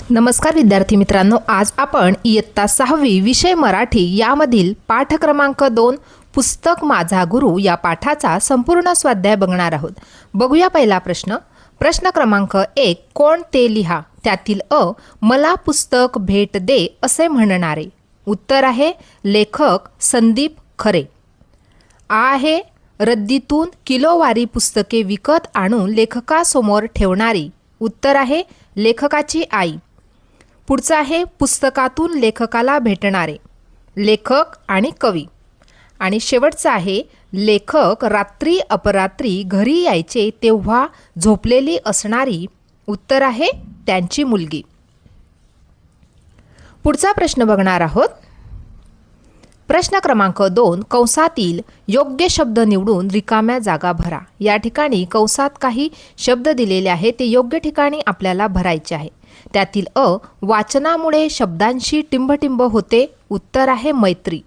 नमस्कार विद्यार्थी मित्रांनो, आज आपण इयत्ता 6वी विषय मराठी यामधील पाठ क्रमांक 2 पुस्तक माझा गुरु या पाठाचा संपूर्ण स्वाध्याय बघणार आहोत। बघूया पहिला प्रश्न। प्रश्न क्रमांक 1, कोण ते लिहा। त्यातील अ, मला पुस्तक भेट दे असे म्हणणारे। उत्तर आहे लेखक संदीप खरे। आ आहे रद्दीतून किलोवारी पुस्तके विकत आणून लेखकासमोर ठेवणारी। उत्तर आहे लेखकाची आई। पुढचा आहे पुस्तकातून लेखकाला भेटणारे, लेखक आणि कवी। आणि शेवटचा आहे लेखक रात्री अपरात्री घरी यायचे तेव्हा झोपलेली असणारी। उत्तर आहे त्यांची मुलगी। पुढचा प्रश्न बघणार आहोत। प्रश्न क्रमांक 2, कंसातील योग्य शब्द निवडून रिकाम्या जागा भरा। या ठिकाणी कंसात काही शब्द दिलेले आहेत, ते योग्य ठिकाणी आपल्याला भरायचे आहे। त्यातील अ, वाचनामुळे शब्दांशी टिंबटिंब होते। उत्तर आहे मैत्री।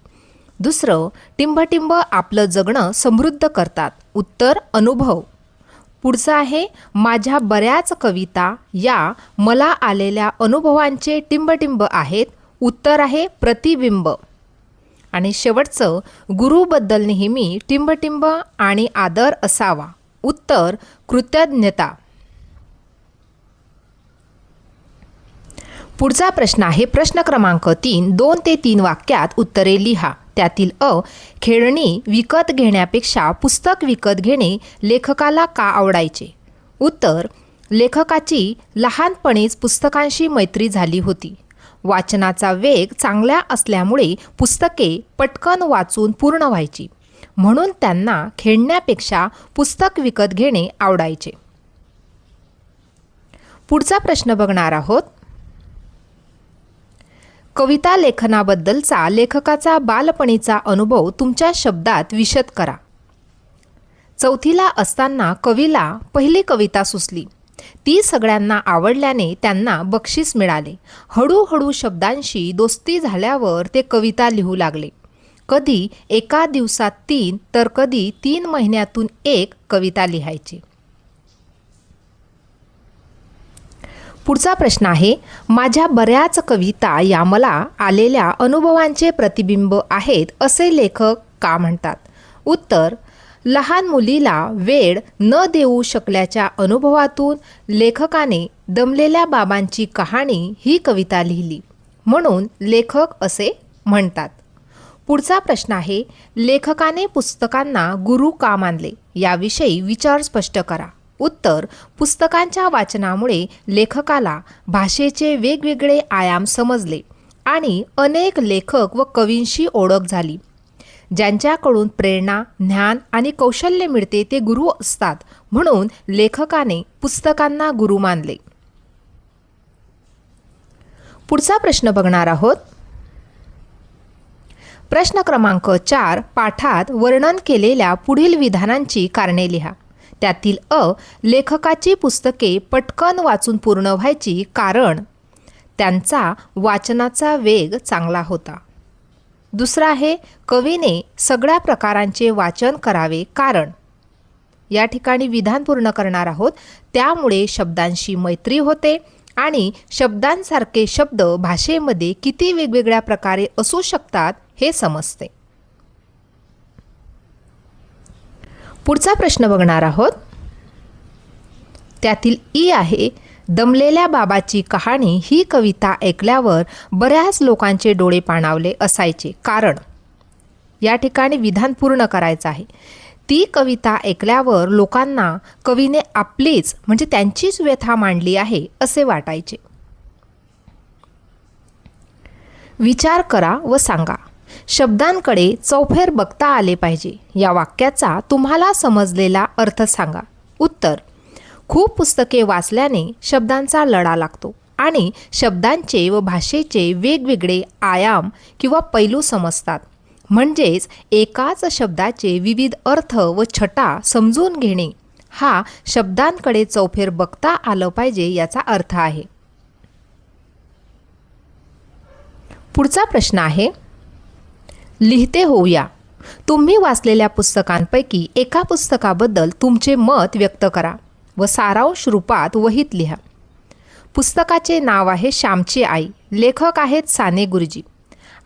दुसरं, टिंबटिंब आपलं जगणं समृद्ध करतात। उत्तर अनुभव। पुढचं आहे माझ्या बऱ्याच कविता या मला आलेल्या अनुभवांचे टिंबटिंब आहेत। उत्तर आहे प्रतिबिंब। आणि शेवटचं, गुरुबद्दल नेहमी टिंबटिंब आणि आदर असावा। उत्तर कृतज्ञता। पुढचा प्रश्न आहे प्रश्न क्रमांक 3, 2 ते 3 वाक्यात उत्तरे लिहा। त्यातील अ, खेळणी विकत घेण्यापेक्षा पुस्तक विकत घेणे लेखकाला का आवडायचे। उत्तर, लेखकाची लहानपणीच पुस्तकांशी मैत्री झाली होती। वाचनाचा वेग चांगला असल्यामुळे पुस्तके पटकन वाचून पूर्ण व्हायची, म्हणून त्यांना खेळण्यापेक्षा पुस्तक विकत घेणे आवडायचे। पुढचा प्रश्न बघणार आहोत। कविता लेखनाबद्दलचा लेखकाचा बालपणीचा अनुभव तुमच्या शब्दात विशद करा। चौथीला असताना कवीला पहिली कविता सुचली। ती सगळ्यांना आवडल्याने त्यांना बक्षीस मिळाले। हळूहळू शब्दांशी दोस्ती झाल्यावर ते कविता लिहू लागले। कधी एका दिवसात 3 तर कधी 3 महिन्यातून 1 कविता लिहायचे। पुढचा प्रश्न आहे माझ्या बऱ्याच कविता या मला आलेल्या अनुभवांचे प्रतिबिंब आहेत असे लेखक का म्हणतात। उत्तर, लहान मुलीला वेळ न देऊ शकल्याच्या अनुभवातून लेखकाने दमलेल्या बाबांची कहाणी ही कविता लिहिली, म्हणून लेखक असे म्हणतात। पुढचा प्रश्न आहे लेखकाने पुस्तकांना गुरु का मानले, याविषयी विचार स्पष्ट करा। उत्तर, पुस्तकांच्या वाचनामुळे लेखकाला भाषेचे वेगवेगळे आयाम समजले आणि अनेक लेखक व कवींशी ओळख झाली। ज्यांच्याकडून प्रेरणा, ज्ञान आणि कौशल्य मिळते ते गुरु असतात, म्हणून लेखकाने पुस्तकांना गुरु मानले। पुढचा प्रश्न बघणार आहोत। प्रश्न क्रमांक 4, पाठात वर्णन केलेल्या पुढील विधानांची कारणे लिहा। त्यातील अ, लेखकाची पुस्तके पटकन वाचून पूर्ण व्हायची कारण त्यांचा वाचनाचा वेग चांगला होता। दुसरा आहे कवीने सगळ्या प्रकारांचे वाचन करावे कारण, या ठिकाणी विधान पूर्ण करणार आहोत, त्यामुळे शब्दांशी मैत्री होते आणि शब्दांसारखे शब्द भाषेमध्ये किती वेगवेगळ्या प्रकारे असू शकतात हे समजते। पुढचा प्रश्न बघणार आहोत। त्यातील ई आहे दमलेल्या बाबाची कहाणी ही कविता ऐकल्यावर बऱ्याच लोकांचे डोळे पाणावले असायचे कारण, या ठिकाणी विधान पूर्ण करायचं आहे। ती कविता ऐकल्यावर लोकांना कवीने आपलीच म्हणजे त्यांचीच व्यथा मांडली आहे असे वाटायचे। विचार करा व सांगा। शब्दांकडे चौफेर बघता आले पाहिजे। या वाक्याचा तुम्हाला समजलेला अर्थ सांगा। उत्तर, खूप पुस्तके वाचल्याने शब्दांचा लढा लागतो आणि शब्दांचे व भाषेचे वेगवेगळे आयाम किंवा पैलू समजतात, म्हणजेच एकाच शब्दाचे विविध अर्थ व छटा समजून घेणे हा शब्दांकडे चौफेर बघता आलं पाहिजे याचा अर्थ आहे। पुढचा प्रश्न आहे लिहिते होऊया। तुम्ही वाचलेल्या पुस्तकांपैकी एका पुस्तकाबद्दल तुमचे मत व्यक्त करा व सारांश रूपात वहीत लिहा। पुस्तकाचे नाव आहे श्यामची आई. लेखक आहेत साने गुरुजी.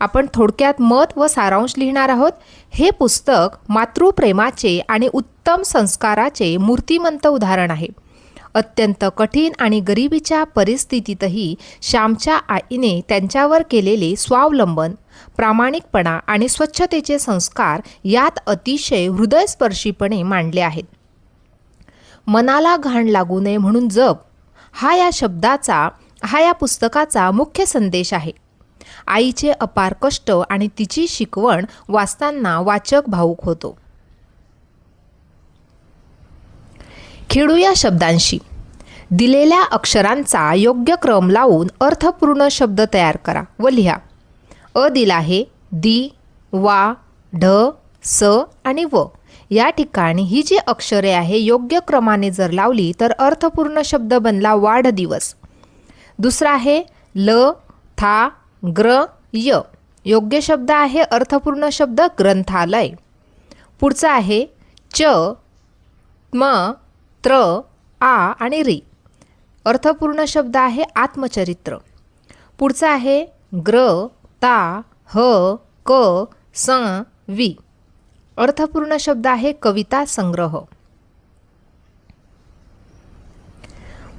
आपण थोडक्यात मत व सारांश लिहिणार आहोत. हे पुस्तक मातृप्रेमाचे आणि उत्तम संस्काराचे मूर्तिमंत उदाहरण आहे. अत्यंत कठीण आणि गरिबीच्या परिस्थितीतही श्यामच्या आईने त्यांच्यावर केलेले स्वावलंबन, प्रामाणिकपणा आणि स्वच्छतेचे संस्कार यात अतिशय हृदयस्पर्शीपणे मांडले आहेत. मनाला घाण लागू नये म्हणून जप हा या पुस्तकाचा मुख्य संदेश आहे. आईचे अपार कष्ट आणि तिची शिकवण वाचताना वाचक भावुक होतो. खेळूया शब्दांशी. दिलेल्या अक्षरांचा योग्य क्रम लावून अर्थपूर्ण शब्द तयार करा व लिहा. अ दिला आहे दी, वा, ढ, स आणि व. या ठिकाणी ही जी अक्षरे आहे योग्य क्रमाने जर लावली तर अर्थपूर्ण शब्द बनला वाढदिवस. दुसरा आहे ल, था, ग्र, य. योग्य शब्द आहे अर्थपूर्ण शब्द ग्रंथालय. पुढचा आहे च, म, त्र, आ आणि री. अर्थपूर्ण शब्द आहे आत्मचरित्र. पुढचा आहे ग्र, ता, ह, क, स, वी. अर्थपूर्ण शब्द आहे कविता संग्रह.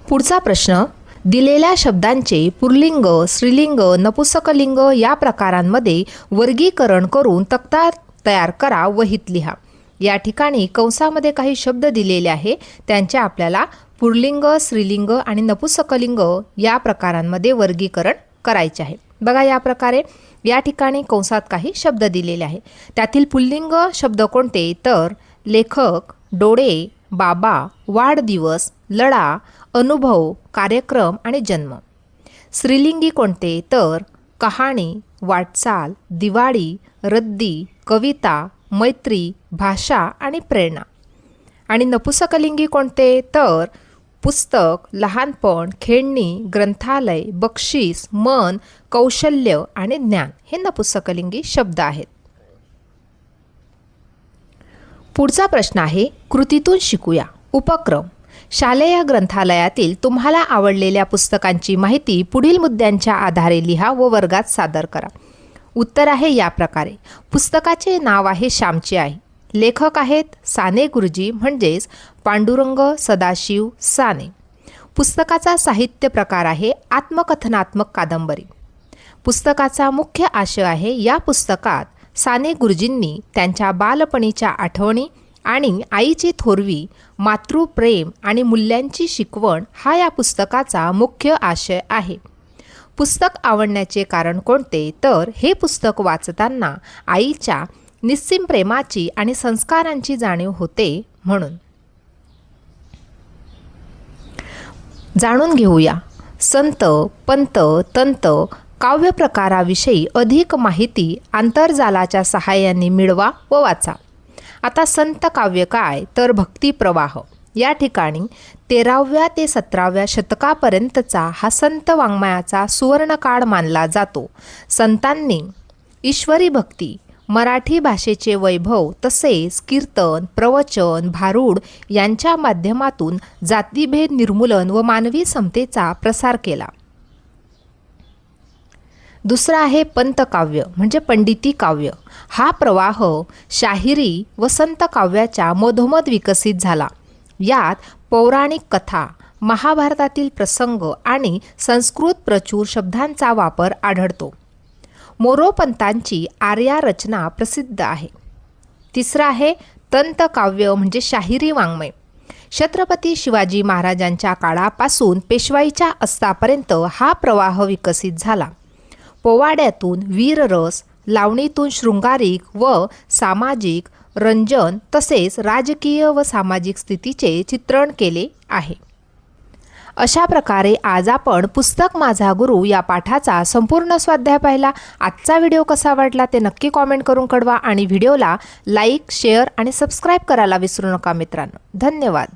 पुढचा प्रश्न. दिलेल्या शब्दांचे पुल्लिंग, स्त्रीलिंग, नपुंसकलिंग या प्रकारांमध्ये वर्गीकरण करून तक्ता तयार करा व हित लिहा. या ठिकाणी कंसामध्ये काही शब्द दिलेले आहे, त्यांचे आपल्याला पुल्लिंग, स्त्रीलिंग आणि नपुंसकलिंग या प्रकारांमध्ये वर्गीकरण करायचे आहे. बघा या प्रकारे या ठिकाणी कंसात काही शब्द दिलेले आहे. त्यातील पुल्लिंग शब्द कोणते तर लेखक, डोळे, बाबा, वाढदिवस, लढा, अनुभव, कार्यक्रम आणि जन्म. स्त्रीलिंगी कोणते तर कहाणी, वाटचाल, दिवाळी, रद्दी, कविता, मैत्री, भाषा आणि प्रेरणा. आणि नपुंसकलिंगी कोणते तर पुस्तक, लहानपण, खेळणी, ग्रंथालय, बक्षीस, मन, कौशल्य आणि ज्ञान हे नपुंसकलिंगी शब्द आहेत. पुढचा प्रश्न आहे कृतीतून शिकूया. उपक्रम. शालेय ग्रंथालयातील तुम्हाला आवडलेल्या पुस्तकांची माहिती पुढील मुद्द्यांच्या आधारे लिहा व वर्गात सादर करा. उत्तर आहे या प्रकारे. पुस्तकाचे नाव आहे श्यामची आई. लेखक आहेत साने गुरुजी म्हणजेच पांडुरंग सदाशिव साने. पुस्तकाचा साहित्य प्रकार आहे आत्मकथनात्मक कादंबरी. पुस्तकाचा मुख्य आशय आहे या पुस्तकात साने गुरुजींनी त्यांच्या बालपणीच्या आठवणी आणि आईची थोरवी, मातृप्रेम आणि मूल्यांची शिकवण हा या पुस्तकाचा मुख्य आशय आहे. पुस्तक आवडण्याचे कारण कोणते तर हे पुस्तक वाचताना आईच्या निस्सीम प्रेमाची आणि संस्कारांची जाणीव होते म्हणून. जाणून घेऊया संत, पंत, तंत काव्य प्रकाराविषयी अधिक माहिती आंतरजालाच्या सहाय्याने मिळवा व वाचा. आता संत काव्य काय तर भक्तिप्रवाह. या ठिकाणी 13व्या ते 17व्या शतकापर्यंतचा हा संत वाङ्मयाचा सुवर्णकाळ मानला जातो. संतांनी ईश्वरी भक्ती, मराठी भाषेचे वैभव तसेच कीर्तन, प्रवचन, भारूड यांच्या माध्यमातून जातीभेद निर्मूलन व मानवी समतेचा प्रसार केला. दुसरा आहे पंतकाव्य म्हणजे पंडिती काव्य. हा प्रवाह शाहिरी व संत काव्याच्या मधोमध विकसित झाला. यात पौराणिक कथा, महाभारतातील प्रसंग आणि संस्कृत प्रचूर शब्दांचा वापर आढळतो. मोरोपंतांची आर्या रचना प्रसिद्ध आहे. तिसरा आहे तंतकाव्य म्हणजे शाहिरी वाङ्मय. छत्रपती शिवाजी महाराजांच्या काळापासून पेशवाईच्या अस्तापर्यंत हा प्रवाह विकसित झाला. पोवाड्यातून वीररस, लावणीतून शृंगारिक व सामाजिक रंजन तसेच राजकीय व सामाजिक स्थितीचे चित्रण केले आहे. अशा प्रकारे आज आपण पुस्तक माझा गुरु या पाठाचा संपूर्ण स्वाध्याय पाहिला. आजचा व्हिडिओ कसा वाटला ते नक्की कॉमेंट करून कळवा आणि व्हिडिओला लाईक, शेअर आणि सबस्क्राईब करायला विसरू नका मित्रांनो. धन्यवाद.